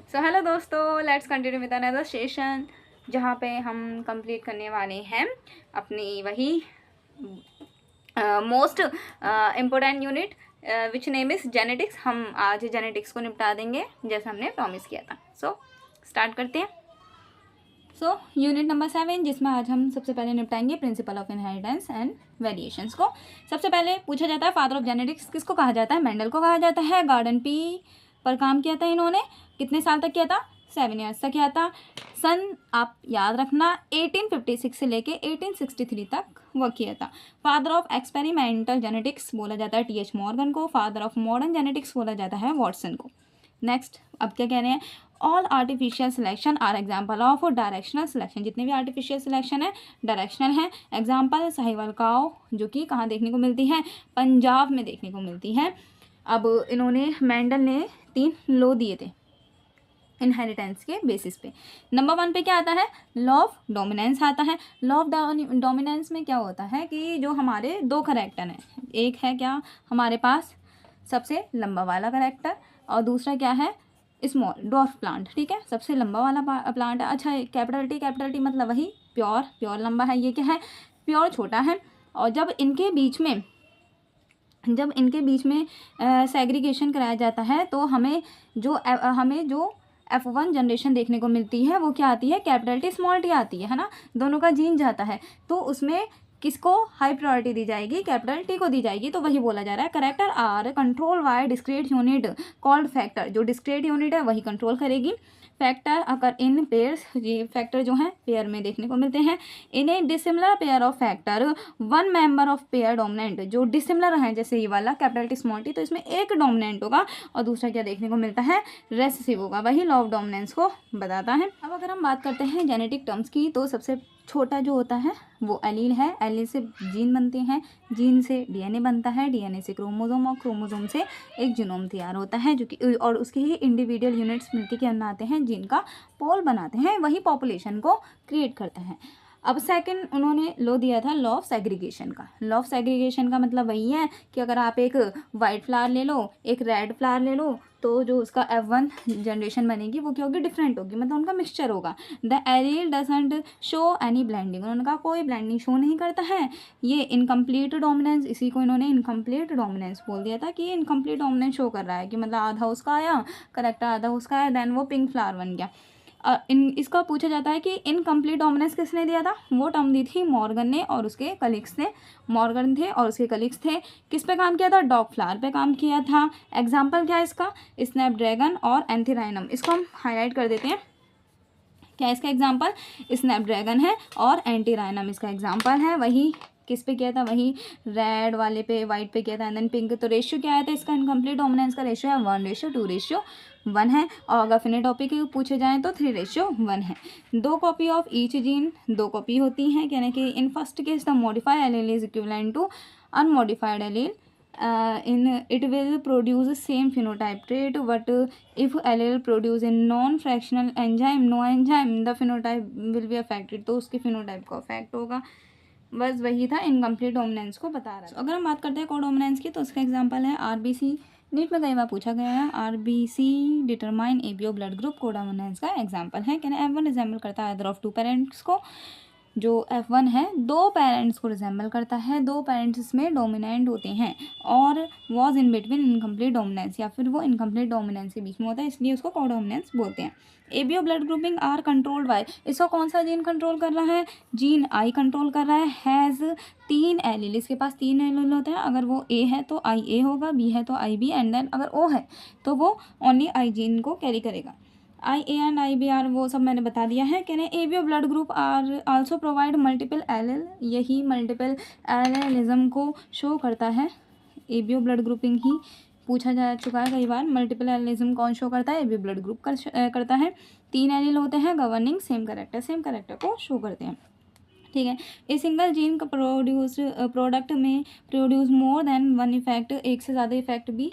So hello दोस्तों, let's continue with another session जहाँ पे हम कंप्लीट करने वाले हैं अपनी वही most important unit which name is genetics. हम आज जेनेटिक्स को निपटा देंगे जैसा हमने प्रॉमिस किया था। सो स्टार्ट करते हैं। सो यूनिट नंबर 7 जिसमें आज हम सबसे पहले निपटाएंगे principle of inheritance and variations को। सबसे पहले पूछा जाता है फादर ऑफ जेनेटिक्स किसको कहा जाता है? मेंडल को कहा जाता है। गार्डन पी पर काम किया था इन्होंने। कितने साल तक किया था? 7 ईयर्स तक किया था। सन आप याद रखना 1856 से लेके 1863 तक वर्क किया था। फादर ऑफ एक्सपेरिमेंटल जेनेटिक्स बोला जाता है टी एच मॉर्गन को। फादर ऑफ मॉडर्न जेनेटिक्स बोला जाता है वॉटसन को। नेक्स्ट अब क्या कह रहे हैं? All artificial selection are example of directional selection. जितने भी आर्टिफिशियल सिलेक्शन है डायरेक्शनल है। एग्जाम्पल साहिवाल काऊ जो कि कहाँ देखने को मिलती है? पंजाब में देखने को मिलती है। अब इन्होंने मेंडल ने 3 लॉ दिए थे इनहेरिटेंस के बेसिस पे। नंबर 1 पे क्या आता है? लॉ ऑफ डोमिनेंस आता है। लॉ ऑफ डोमिनेंस में क्या होता है कि जो हमारे 2 करैक्टर हैं, एक है क्या हमारे पास सबसे लंबा वाला करैक्टर और दूसरा क्या है? Small dwarf plant. ठीक है, सबसे लंबा वाला प्लांट है। अच्छा, कैपिटल टी मतलब वही प्योर लंबा है। ये क्या है? प्योर छोटा है। और जब इनके बीच में सेग्रीगेशन कराया जाता है तो हमें जो F1 जनरेशन देखने को मिलती है वो क्या आती है? कैपिटल टी स्मॉल टी आती है ना। दोनों का जीन जाता है तो उसमें किसको हाई प्रायोरिटी दी जाएगी? कैपिटल टी को दी जाएगी। तो वही बोला जा रहा है character are control by discrete unit called factor. जो डिस्क्रीट यूनिट है वही कंट्रोल करेगी। फैक्टर अगर इन पेयर्स, ये फैक्टर जो हैं पेयर में देखने को मिलते हैं। In a dissimilar pair of factor one member of pair dominant. जो डिसिमिलर हैं जैसे ये वाला कैपिटल टी स्मॉल टी, तो इसमें एक डोमिनेंट होगा और दूसरा क्या देखने को मिलता है? रेसेसिव होगा। वही लॉ ऑफ डोमिनेंस को बताता है। अब अगर हम बात करते हैं जेनेटिक टर्म्स की तो सबसे छोटा जो होता है वो एलील है। एलील से जीन बनते हैं, जीन से डीएनए बनता है, डीएनए से क्रोमोसोम और क्रोमोसोम से एक जीनोम तैयार होता है जो कि और उसके ही इंडिविजुअल यूनिट्स मिलकर क्या बनाते हैं? जीन का पोल बनाते हैं। वही पॉपुलेशन को क्रिएट करते हैं। अब सेकंड उन्होंने लॉ दिया था लॉ ऑफ सेग्रीगेशन का। लॉ ऑफ सेग्रीगेशन का मतलब वही है कि अगर आप एक वाइट फ्लावर ले लो, एक रेड फ्लावर ले लो, तो जो उसका F1 जनरेशन बनेगी वो क्या होगी? डिफरेंट होगी, मतलब उनका मिक्सचर होगा। The allele doesn't show any blending. उन्होंने कहा कोई ब्लेंडिंग शो नहीं करता है। ये इनकम्प्लीट डोमिनेंस, इसी को इन्होंने इनकम्प्लीट डोमिनेंस बोल दिया था कि ये इनकम्प्लीट डोमिनेंस शो कर रहा है कि मतलब आधा उसका आया करेक्टर, आधा उसका आया, देन वो पिंक फ्लावर बन गया। इसका पूछा जाता है कि इनकम्प्लीट डोमिनेंस किसने दिया था? वो टर्म दी थी मॉर्गन ने और उसके कलीग्स ने। मॉर्गन थे और उसके कलीग्स थे। किस पे काम किया था? डॉग फ्लावर पे काम किया था। एग्जाम्पल क्या है इसका? स्नैपड्रैगन और एंथीराइनम। इसको हम हाईलाइट कर देते हैं। क्या इसका एग्जाम्पल? स्नैपड्रैगन है और एंटीराइनम इसका एग्जाम्पल है। वही किस पे किया था? वही रेड वाले पे, वाइट पे किया था, एंड देन पिंक। तो रेशियो क्या आया था इसका? इनकम्प्लीट डोमिनेंस का रेशियो है 1:2:1 है। और अगर फिनोटाइपिक पूछे जाएँ तो 3:1 है। 2 copy of each gene, 2 copy होती हैं। कहने कि in first case the modified allele is equivalent to unmodified allele in it will produce same phenotype trait, but if allele produce in non-fractional enzyme, no enzyme, the phenotype will be affected। तो उसके phenotype को affect होगा। बस वही था, incomplete dominance को बता रहा है। अगर हम बात करते हैं कोडोमिनेंस की तो उसका एग्जांपल है आरबीसी। नीट में कई बार पूछा गया है RBC determine ABO blood group. Codominance का एग्जांपल है। कहना F1 रिजेंबल करता है अदर ऑफ 2 पेरेंट्स को। जो F1 है 2 पेरेंट्स को रिजेंबल करता है, 2 पेरेंट्स इसमें डोमिनेंट होते हैं और was in between incomplete dominance, या फिर वो इनकम्प्लीट डोमिनेंस के बीच में होता है, इसलिए उसको कोडोमिनेंस बोलते हैं। ABO blood grouping are controlled by. इसको कौन सा जीन कंट्रोल कर रहा है? जीन आई कंट्रोल कर रहा है। हैज़ 3 एलील, इसके पास 3 एलील होते हैं। अगर वो ए है तो आई ए होगा, बी है तो आई बी, एंड देन अगर ओ है तो वो ओनली आई जीन को कैरी करेगा। I A and I B are वो सब मैंने बता दिया है। कहने ABO blood group are also provide multiple allele. यही मल्टीपल एलीलिज्म को शो करता है। एबीओ ब्लड ग्रुपिंग ही पूछा जा चुका है कई बार। मल्टीपल एलीलिज्म कौन शो करता है? एबीओ ब्लड ग्रुप करता है। 3 एलील होते हैं गवर्निंग सेम करेक्टर को शो करते हैं। ठीक है, ए सिंगल जीन का प्रोडक्ट में प्रोड्यूस मोर देन 1 इफेक्ट। एक से ज़्यादा इफेक्ट भी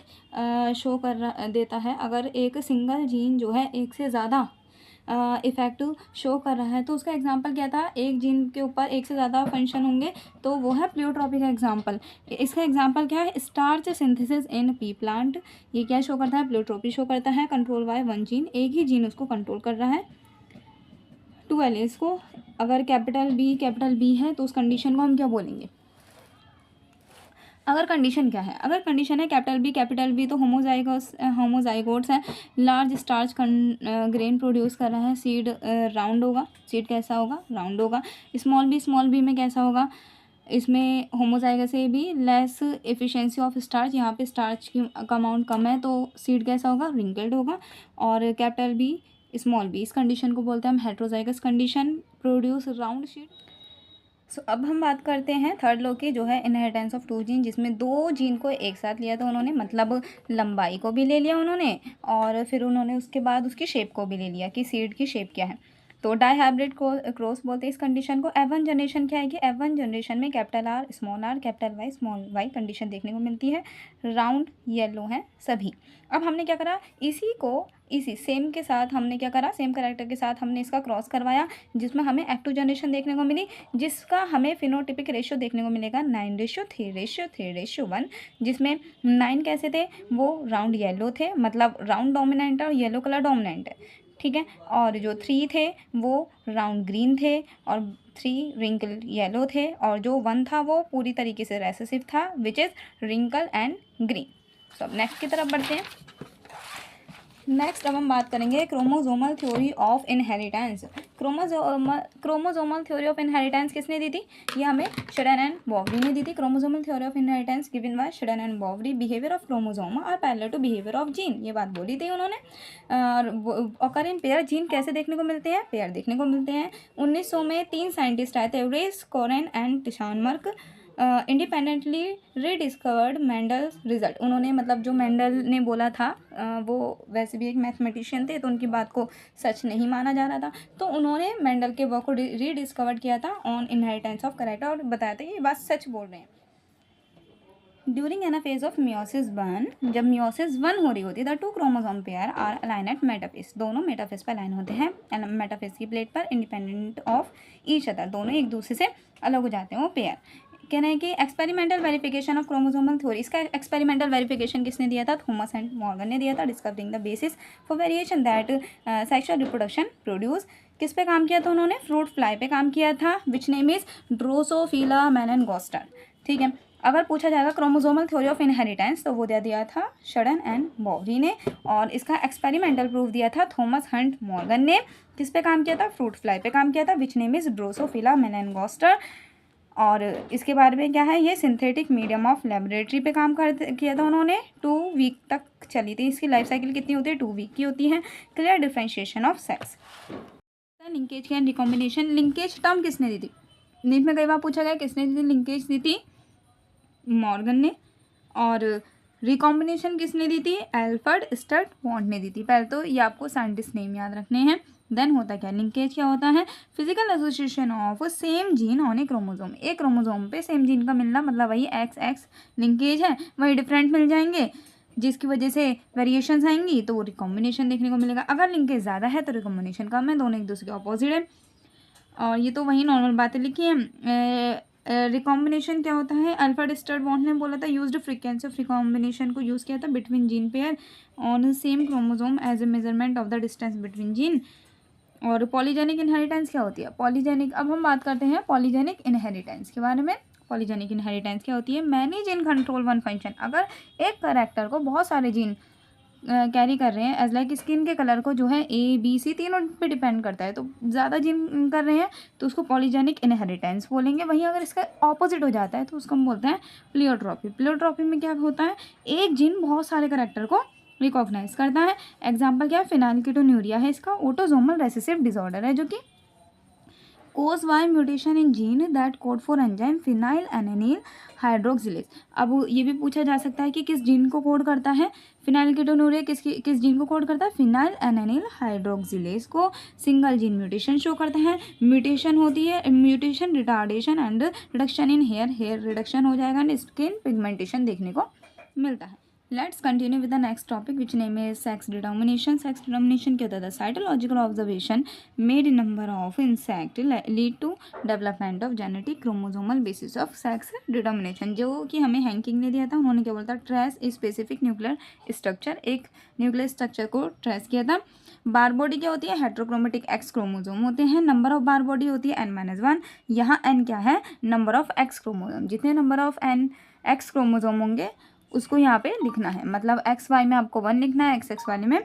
शो कर देता है। अगर एक सिंगल जीन जो है एक से ज़्यादा इफेक्ट शो कर रहा है। तो उसका एग्जांपल क्या था, एक जीन के ऊपर एक से ज़्यादा फंक्शन होंगे तो वो है प्लियोट्रॉपी का एग्जांपल। इसका एग्जांपल क्या है, starch synthesis in P plant. ये क्या शो करता है, प्लियोट्रॉपी शो करता है। कंट्रोल बाय वन जीन, एक ही जीन उसको कंट्रोल कर रहा है। 12 इसको अगर कैपिटल बी है तो उस कंडीशन को हम क्या बोलेंगे। अगर कंडीशन क्या है, अगर कंडीशन है कैपिटल बी तो होमोजाइगोट्स हैं, लार्ज स्टार्च ग्रेन प्रोड्यूस कर रहा है, सीड राउंड होगा, सीड कैसा होगा, राउंड होगा। स्मॉल बी में कैसा होगा, इसमें होमोजाइगस से भी लेस एफिशिएंसी ऑफ स्टार्च, यहाँ पे स्टार्च की अमाउंट कम है तो सीड कैसा होगा, रिंकल्ड होगा। और कैपिटल बी स्मॉल बी, इस कंडीशन को बोलते हैं हम heterozygous condition, produce round seed. So अब हम बात करते हैं थर्ड लॉ की, जो है इनहेरिटेंस ऑफ टू जीन, जिसमें दो जीन को एक साथ लिया था उन्होंने, मतलब लंबाई को भी ले लिया उन्होंने और फिर उन्होंने उसके बाद उसकी शेप को भी ले लिया कि सीड की शेप क्या है। तो डाईहाइब्रिड क्रॉस बोलते हैं इस कंडीशन को। F1 जनरेशन क्या है कि F1 जनरेशन में capital R capital Y small Y condition देखने को मिलती है, राउंड येलो हैं सभी। अब हमने क्या करा, इसी सेम के साथ हमने क्या करा, सेम कैरेक्टर के साथ हमने इसका क्रॉस करवाया, जिसमें हमें F2 जनरेशन देखने को मिली, जिसका हमें फिनोटिपिक रेशियो देखने को मिलेगा 9:3:1, जिसमें 9 कैसे थे, वो राउंड येलो थे, मतलब राउंड डोमिनेंट है और येलो कलर डोमिनेंट है, ठीक है। और जो 3 थे वो राउंड ग्रीन थे और 3 रिंकल येलो थे, और जो 1 था वो पूरी तरीके से रेसेसिव था, which is wrinkle and green. So अब नेक्स्ट की तरफ बढ़ते हैं। नेक्स्ट अब हम बात करेंगे chromosomal theory of inheritance. Chromosomal theory of inheritance किसने दी थी, ये हमें शेडन एंड बॉवरी ने दी थी। Chromosomal theory of inheritance given by Sutton and Boveri, behaviour of chromosome are parallel to behaviour of gene, ये बात बोली थी उन्होंने। और इन पेयर जीन कैसे देखने को मिलते हैं, पेयर देखने को मिलते हैं। 1900 में 3 साइंटिस्ट आए थे, Vries Correns and Tschermak, independently rediscovered Mendel result. उन्होंने मतलब जो मेंडल ने बोला था वो वैसे भी एक मैथमेटिशियन थे तो उनकी बात को सच नहीं माना जा रहा था, तो उन्होंने मेंडल के वर्क को रीडिस्कवर्ड किया था ऑन इनहेरिटेंस ऑफ कैरेक्टर और बताया था कि ये बात सच बोल रहे हैं। During an phase of meiosis 1, जब मियोसिस 1 हो रही होती है, the 2 chromosome pair are align at metaphase, दोनों मेटाफेज पर अलाइन होते हैं मेटाफेज की प्लेट पर, इंडिपेंडेंट ऑफ ईच अदर, दोनों एक दूसरे से अलग हो जाते हैं वो पेयर। कहना है कि experimental verification of chromosomal theory, इसका एक्सपेरिमेंटल वेरिफिकेशन किसने दिया था, थॉमस एंड मॉर्गन ने दिया था, discovering the basis for variation that sexual reproduction produce. किस पे काम किया था उन्होंने, फ्रूट फ्लाई पे काम किया था, विच नेम इज ड्रोसोफिला मेलनगोस्टर, ठीक है। अगर पूछा जाएगा क्रोमोसोमल थ्योरी ऑफ इनहेरिटेंस तो वो दे दिया था शेडन एंड बॉवरी ने, और इसका एक्सपेरिमेंटल प्रूफ दिया था थॉमस हंट मॉर्गन ने। किस पे काम किया था, फ्रूट फ्लाई पे काम किया था, विच नेम इज ड्रोसोफिला मेलनगोस्टर। और इसके बारे में क्या है, ये सिंथेटिक मीडियम ऑफ लेबोरेटरी पे काम किया था उन्होंने, 2 वीक तक चली थी, इसकी लाइफ साइकिल कितनी होती है, 2 वीक की होती है। Clear differentiation of sex. Linkage and recombination, linkage term किसने दी थी, नीट में कई बार पूछा गया किसने दी थी, लिंकेज दी थी मॉर्गन ने, और रिकॉम्बिनेशन किसने दी थी, एल्फ्रेड स्टर्ट बॉन्ड ने दी थी। पहले तो ये आपको साइंटिस्ट नेम याद रखने हैं। देन होता क्या, लिंकेज क्या होता है, physical association of same gene on A chromosome, एक क्रोमोसोम पे सेम जीन का मिलना, मतलब वही एक्स लिंकेज है, वही डिफरेंट मिल जाएंगे जिसकी वजह से वेरिएशंस आएंगी तो वो रिकॉम्बिनेशन देखने को मिलेगा। अगर लिंकेज ज़्यादा है तो रिकॉम्बिनेशन कम है, दोनों एक दूसरे के ऑपोजिट है। और ये तो वही नॉर्मल बातें लिखी हैं। रिकॉम्बिनेशन क्या होता है, अल्फ्रेड स्टर्ट बॉन्ड ने बोला था, यूज्ड फ्रीक्वेंसी ऑफ रिकॉम्बिनेशन को यूज़ किया था between gene pair on same chromosome as a measurement of the distance between gene. और पॉलीजेनिक इनहेरिटेंस क्या होती है, पॉलीजेनिक, अब हम बात करते हैं पॉलीजेनिक इनहेरिटेंस के बारे में। पॉलीजेनिक इनहेरिटेंस क्या होती है, many gene control one function, अगर एक कैरेक्टर को बहुत सारे जीन कैरी कर रहे हैं, एज लाइक स्किन के कलर को जो है ABC तीनों पे डिपेंड करता है, तो ज़्यादा जीन कर रहे हैं तो उसको पॉलीजेनिक इनहेरिटेंस बोलेंगे। वहीं अगर इसका ऑपोजिट हो जाता है तो उसको हम बोलते हैं प्लियोट्रॉपी। प्लियोट्रॉपी में क्या होता है, एक जीन बहुत सारे कैरेक्टर को रिकॉग्नाइज करता है। एग्जाम्पल क्या है, फिनाइलकीटोन्यूरिया है, इसका ऑटोसोमल रेसेसिव डिसऑर्डर है, जो कि cause by mutation in gene that code for enzyme phenylalanine hydroxylase. अब ये भी पूछा जा सकता है कि किस जीन को कोड करता है, फिनाइलकीटोन्यूरिया किस जीन को कोड करता है, फिनाइल एनानिल हाइड्रोक्सिलेज को सिंगल जीन म्यूटेशन शो करता है। म्यूटेशन होती है, mutation retardation and reduction in hair reduction हो जाएगा एंड स्किन पिगमेंटेशन देखने को मिलता है। Let's continue with the next topic which name is sex determination. Sex determination क्या होता है? Cytological observation made in number of insect lead to development of genetic chromosomal basis of sex determination. जो कि हमें हैंकिंग ने दिया था, उन्होंने क्या बोला था? ट्रेस स्पेसिफिक न्यूक्लियर स्ट्रक्चर, एक न्यूक्लियर स्ट्रक्चर को ट्रेस किया था। बार बॉडी क्या होती है? हेट्रोक्रोमेटिक एक्स क्रोमोसोम होते हैं। नंबर ऑफ बार बॉडी होती है n-1। यहाँ n क्या है? Number of X chromosome. जितने number of n X chromosome होंगे उसको यहाँ पे लिखना है, मतलब एक्स वाई में आपको 1 लिखना है, एक्स एक्स वाले में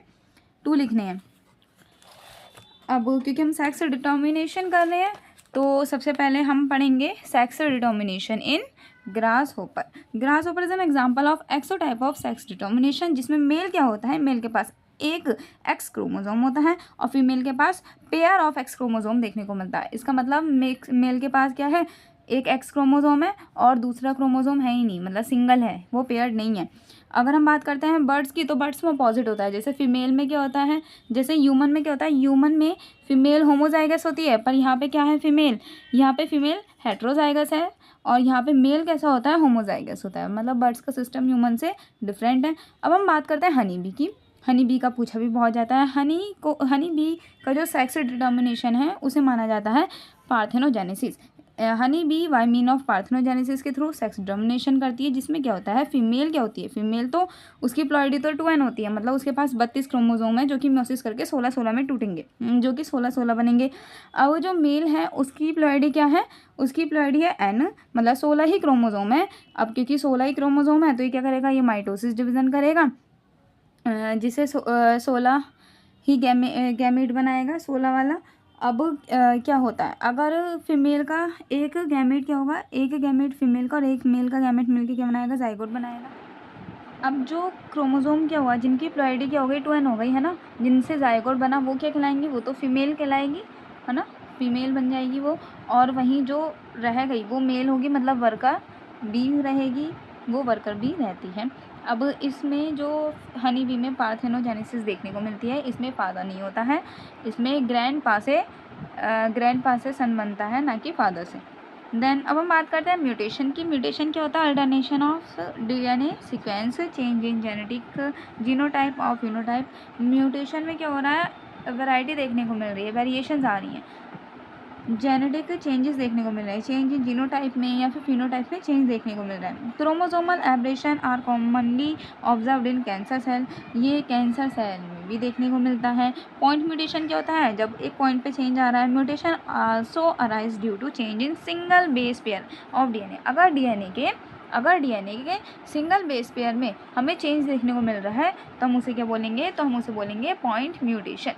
2 लिखने हैं। अब क्योंकि हम सेक्स डिटर्मिनेशन कर रहे हैं तो सबसे पहले हम पढ़ेंगे sex determination in grasshopper. Grasshopper is an example of XO type of sex determination, जिसमें मेल क्या होता है? मेल के पास एक एक्स क्रोमोसोम होता है और फीमेल के पास पेयर ऑफ एक्स क्रोमोसोम देखने को मिलता है। इसका मतलब मेल के पास क्या है? एक एक्स क्रोमोसोम है और दूसरा क्रोमोसोम है ही नहीं, मतलब सिंगल है, वो पेयर्ड नहीं है। अगर हम बात करते हैं बर्ड्स की, तो बर्ड्स में अपोजिट होता है। जैसे फीमेल में क्या होता है? जैसे ह्यूमन में क्या होता है? ह्यूमन में फीमेल होमोजाइगस होती है, पर यहाँ पे क्या है? फीमेल। यहाँ पे फीमेल हेट्रोजाइगस है और यहाँ पे मेल कैसा होता है? होमोजाइगस होता है। मतलब बर्ड्स का सिस्टम ह्यूमन से डिफरेंट है। अब हम बात करते हैं हनी बी की। हनी बी का पूछा भी बहुत जाता है। हनी बी का जो सेक्स डिटर्मिनेशन है उसे माना जाता है parthenogenesis. Honey bee by mean of parthenogenesis के थ्रू सेक्स डिटर्मिनेशन करती है, जिसमें क्या होता है? फीमेल क्या होती है? फीमेल तो उसकी प्लॉइडी तो 2n होती है, मतलब उसके पास 32 क्रोमोसोम है जो कि म्योसिस करके 16-16 में टूटेंगे, जो कि 16-16 बनेंगे। अब जो मेल है उसकी प्लॉइडी क्या है? उसकी प्लॉइडी है n, मतलब 16 ही क्रोमोसोम है। अब क्योंकि 16 ही क्रोमोसोम है तो ये क्या करेगा? ये माइटोसिस डिवीजन करेगा, जिसे 16 ही गैमेट बनाएगा, 16 वाला। अब क्या होता है? अगर फीमेल का एक गैमेट क्या होगा? एक गैमेट फीमेल का और एक मेल का गैमेट मिलके क्या बनाएगा? जाइगोट बनाएगा। अब जो क्रोमोसोम क्या हुआ? जिनकी प्लॉइडी क्या हो गई? 2n हो गई है ना, जिनसे जाइगोट बना वो क्या कहलाएंगी? वो तो फीमेल कहलाएगी, है ना, फीमेल बन जाएगी वो। और वहीं जो रह गई वो मेल होगी, मतलब वर्कर बी रहेगी, वो वर्कर बी रहती है। अब इसमें जो हनी बी में पार्थेनोजेनेसिस देखने को मिलती है, इसमें फादर नहीं होता है, इसमें ग्रैंड पा से सन बनता है, ना कि फादर से। देन अब हम बात करते हैं म्यूटेशन की। म्यूटेशन क्या होता है? Alternation of DNA sequence, change in genetic genotype और फिनोटाइप। म्यूटेशन में क्या हो रहा है? वैरायटी देखने को मिल रही है, वेरिएशंस आ रही हैं, जेनेटिक चेंजेस देखने को मिल रहे हैं, चेंज इन जीनोटाइप में या फिर फिनोटाइप में चेंज देखने को मिल रहा है। Chromosomal aberration are commonly observed in cancer cell, ये कैंसर सेल में भी देखने को मिलता है। पॉइंट म्यूटेशन क्या होता है? जब एक पॉइंट पे चेंज आ रहा है। Mutation also arise due to change in single base pair of DNA. अगर डीएनए के सिंगल बेस पेयर में हमें चेंज देखने को मिल रहा है तो हम उसे क्या बोलेंगे? तो हम उसे बोलेंगे point mutation.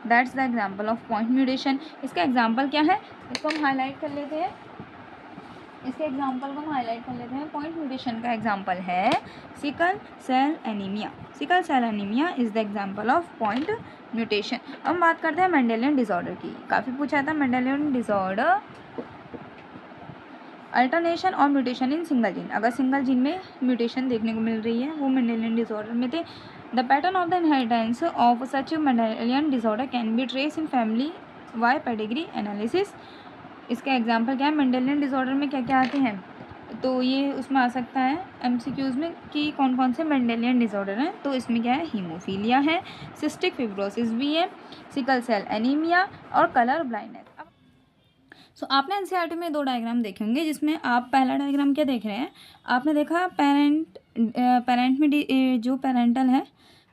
That's the example of point mutation. इसका एग्जाम्पल क्या है? इसको हम हाईलाइट कर लेते हैं। पॉइंट म्यूटेशन का एग्जाम्पल है sickle cell anaemia. Sickle cell anaemia is the example of point mutation. अब हम बात करते हैं मेंडेलियन डिसऑर्डर की। काफ़ी पूछा था मेंडेलियन डिसऑर्डर, अल्टरनेशन और म्यूटेशन इन सिंगल जीन। अगर सिंगल जीन में म्यूटेशन देखने को मिल रही है, वो मेंडेलियन डिसऑर्डर में थे। The pattern of the inheritance of such Mendelian disorder can be trace in family by pedigree analysis. इसका एग्जाम्पल क्या है? मेंडेलियन डिसऑर्डर में क्या क्या आते हैं? तो ये उसमें आ सकता है MCQs में कि कौन कौन से मेंडेलियन डिसऑर्डर हैं। तो इसमें क्या है? हीमोफीलिया है, सिस्टिक फिब्रोसिस भी है, सिकल सेल एनीमिया और कलर ब्लाइंडनेस। सो आपने NCERT में 2 डायग्राम देखे होंगे, जिसमें आप पहला डायग्राम क्या देख रहे हैं? आपने देखा पेरेंट में जो पेरेंटल है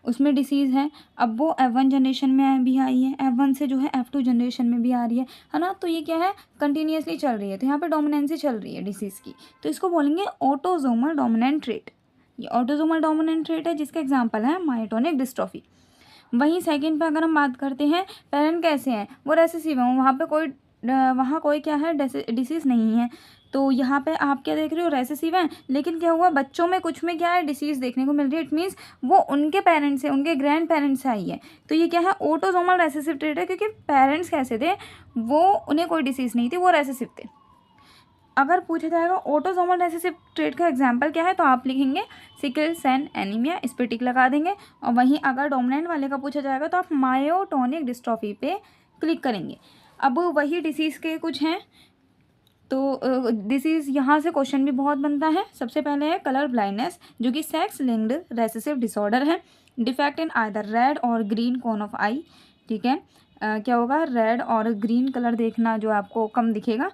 उसमें डिसीज़ है। अब वो F1 जनरेशन में भी आई है, F1 से जो है F2 जनरेशन में भी आ रही है ना। तो ये क्या है? कंटिन्यूसली चल रही है, तो यहाँ पे डोमिनेंसी चल रही है डिसीज़ की, तो इसको बोलेंगे ऑटोसोमल डोमिनेंट ट्रेट। ये ऑटोसोमल डोमिनेंट ट्रेट है, जिसका एग्जाम्पल है मायोटोनिक डिस्ट्रॉफी। वहीं सेकंड पे अगर हम बात करते हैं, पेरेंट कैसे हैं? वो रेसेसिव हैं, वहाँ कोई क्या है? डिसीज़ नहीं है। तो यहाँ पे आप क्या देख रहे हो? रेसेसिव हैं, लेकिन क्या हुआ? बच्चों में कुछ में क्या है? डिसीज़ देखने को मिल रही है। इट मीन्स वो उनके पेरेंट्स से, उनके ग्रैंड पेरेंट्स से आई है। तो ये क्या है? ऑटोसोमल रेसेसिव ट्रेट है, क्योंकि पेरेंट्स कैसे थे? वो, उन्हें कोई डिसीज़ नहीं थी, वो रेसेसिव थे। अगर पूछा जाएगा ऑटोसोमल रेसेसिव ट्रेट का एग्जाम्पल क्या है, तो आप लिखेंगे सिकल सेल एनीमिया, इस पर टिक लगा देंगे। और वहीं अगर डोमिनेंट वाले का पूछा जाएगा तो आप मायोटोनिक डिस्ट्रॉफी पे क्लिक करेंगे। अब वही डिसीज़ के कुछ हैं, तो डिसीज़ यहाँ से क्वेश्चन भी बहुत बनता है। सबसे पहले है कलर ब्लाइंडनेस, जो कि सेक्स लिंक्ड रेसेसिव डिसऑर्डर है। डिफेक्ट इन आइदर रेड और ग्रीन कोन ऑफ आई, ठीक है। क्या होगा, रेड और ग्रीन कलर देखना जो आपको कम दिखेगा।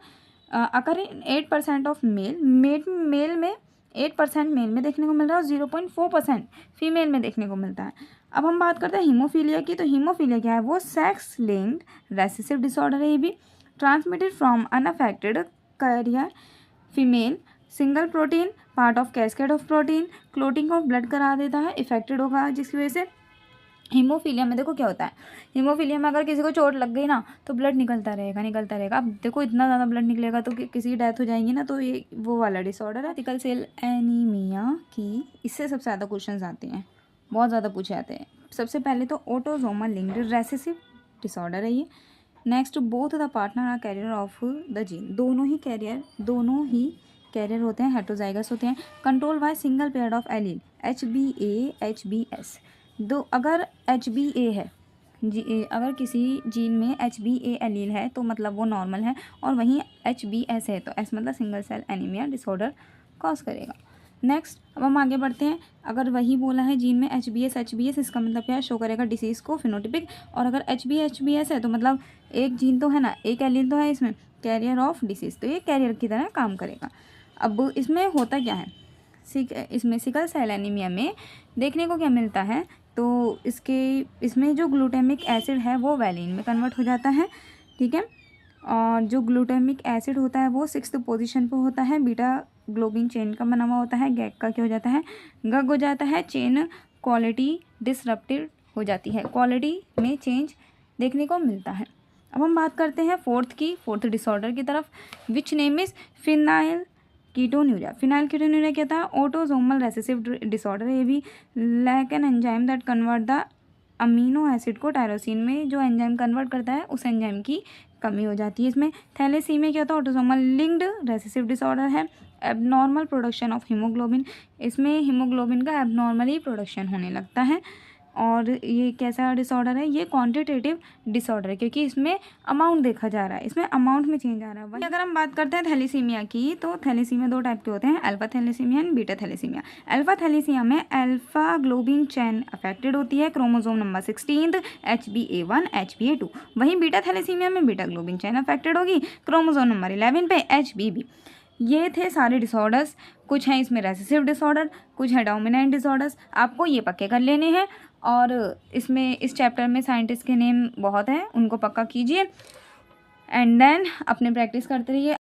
अगर इन 8% ऑफ मेल में 8% मेल में देखने को मिल रहा है और 0.4% फीमेल में देखने को मिलता है। अब हम बात करते हैं हीमोफीलिया की। तो हीमोफीलिया क्या है, वो सेक्स लिंक्ड रेसेसिव डिसऑर्डर है। ये भी transmitted from unaffected carrier female, single protein part of cascade of protein, clotting of blood करा देता है, इफेक्टेड होगा, जिसकी वजह से हीमोफीलिया में देखो क्या होता है, हीमोफीलिया में अगर किसी को चोट लग गई ना तो ब्लड निकलता रहेगा। अब देखो इतना ज़्यादा ब्लड निकलेगा तो किसी की डेथ हो जाएगी ना, तो ये वो वाला डिसऑर्डर है। सिकल सेल एनीमिया की इससे सबसे ज़्यादा क्वेश्चन आते हैं, बहुत ज़्यादा पूछे जाते हैं। सबसे पहले तो ऑटोसोमल लिंक्ड रेसेसिव डिसऑर्डर है ये। Next, both the partner are carrier of the gene, दोनों ही कैरियर होते हैं, हेट्रोजाइगस होते हैं। Control by single pair of allele HBA HBS। अगर HBA है अगर किसी जीन में HBA एलील है तो मतलब वो नॉर्मल है, और वहीं HBS है तो S मतलब single cell anaemia disorder cause करेगा। नेक्स्ट, अब हम आगे बढ़ते हैं। अगर वही बोला है जीन में HBS इसका मतलब क्या है, शो करेगा डिसीज़ को फिनोटिपिक। और अगर HBS है तो मतलब एक जीन तो है ना, एक एलील तो है इसमें, कैरियर ऑफ डिसीज़, तो ये कैरियर की तरह काम करेगा। अब इसमें होता क्या है, इसमें सिकल सेल एनीमिया में देखने को क्या मिलता है, तो इसमें जो ग्लूटामिक एसिड है वो वैलिन में कन्वर्ट हो जाता है, ठीक है। और जो ग्लूटामिक एसिड होता है वो 6th पोजीशन पे होता है, बीटा ग्लोबिन चेन का बना हुआ होता है। गैग का क्या हो जाता है, गग हो जाता है, चेन क्वालिटी डिसरप्टेड हो जाती है, क्वालिटी में चेंज देखने को मिलता है। अब हम बात करते हैं फोर्थ डिसऑर्डर की तरफ, which name is phenylketonuria क्या था, ऑटोसोमल रेसेसिव डिसऑर्डर है। ये भी lack an enzyme that convert the amino acid को टायरोसिन में, जो एंजाइम कन्वर्ट करता है उस एंजाइम की कमी हो जाती है इसमें। थैलेसीमिया क्या होता है, ऑटोसोमल लिंक्ड रेसेसिव डिसऑर्डर है। एबनॉर्मल प्रोडक्शन ऑफ हीमोग्लोबिन, इसमें हीमोग्लोबिन का एबनॉर्मली प्रोडक्शन होने लगता है। और ये कैसा डिसऑर्डर है, ये क्वांटिटेटिव डिसऑर्डर है, क्योंकि इसमें अमाउंट देखा जा रहा है, इसमें अमाउंट में चेंज आ रहा है। वही अगर हम बात करते हैं थैलेसीमिया की, तो थैलेसीमिया 2 टाइप के होते हैं, alpha thalassaemia and beta thalassaemia. Alpha thalassaemia में अल्फा ग्लोबिन चैन अफेक्टेड होती है, क्रोमोसोम नंबर 16 HbA1 HbA2। वहीं बीटा थैलेसीमिया में बीटा ग्लोबिन चैन अफेक्टेड होगी, क्रोमोसोम नंबर 11 पे HBB। ये थे सारे डिसऑर्डर्स, कुछ हैं इसमें रेसेसिव डिसऑर्डर, कुछ है डोमिनेंट डिसऑर्डर्स, आपको ये पक्के कर लेने हैं। और इसमें इस चैप्टर में साइंटिस्ट के नेम बहुत हैं, उनको पक्का कीजिए एंड देन अपने प्रैक्टिस करते रहिए।